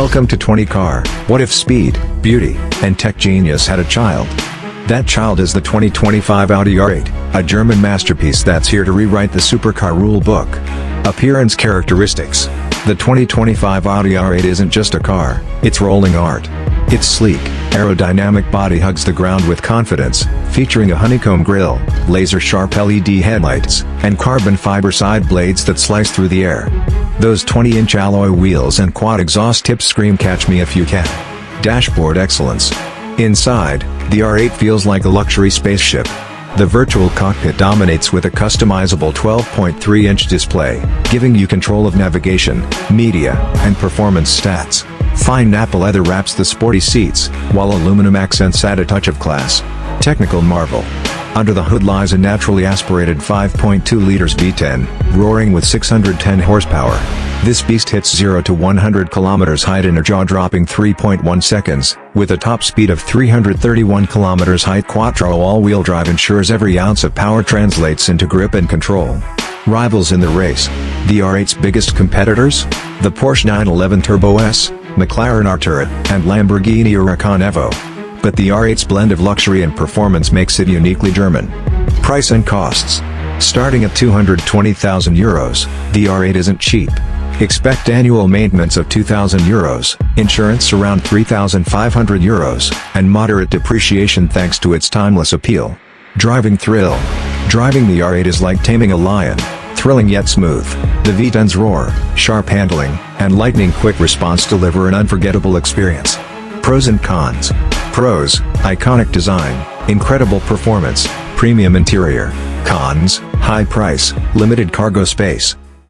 Welcome to 20 Car. What if speed, beauty, and tech genius had a child? That child is the 2025 Audi R8, a German masterpiece that's here to rewrite the supercar rule book. Appearance characteristics. The 2025 Audi R8 isn't just a car, it's rolling art. Its sleek, aerodynamic body hugs the ground with confidence, featuring a honeycomb grille, laser-sharp LED headlights, and carbon fiber side blades that slice through the air. Those 20-inch alloy wheels and quad exhaust tips scream "catch me if you can." Dashboard excellence. Inside, the R8 feels like a luxury spaceship. The Virtual Cockpit dominates with a customizable 12.3-inch display, giving you control of navigation, media, and performance stats. Fine Nappa leather wraps the sporty seats, while aluminum accents add a touch of class. Technical marvel. Under the hood lies a naturally aspirated 5.2 liters V10, roaring with 610 horsepower. This beast hits 0 to 100 kilometers height in a jaw-dropping 3.1 seconds, with a top speed of 331 kilometers height. Quattro all-wheel drive ensures every ounce of power translates into grip and control. Rivals in the race. The R8's biggest competitors? The Porsche 911 Turbo S, McLaren Artura, and Lamborghini Huracan Evo. But the R8's blend of luxury and performance makes it uniquely German. Price and costs. Starting at €220,000, the R8 isn't cheap. Expect annual maintenance of €2,000, insurance around €3,500, and moderate depreciation thanks to its timeless appeal. Driving thrill. Driving the R8 is like taming a lion, thrilling yet smooth. The V10's roar, sharp handling, and lightning-quick response deliver an unforgettable experience. Pros and cons. Pros: iconic design, incredible performance, premium interior. Cons: high price, limited cargo space.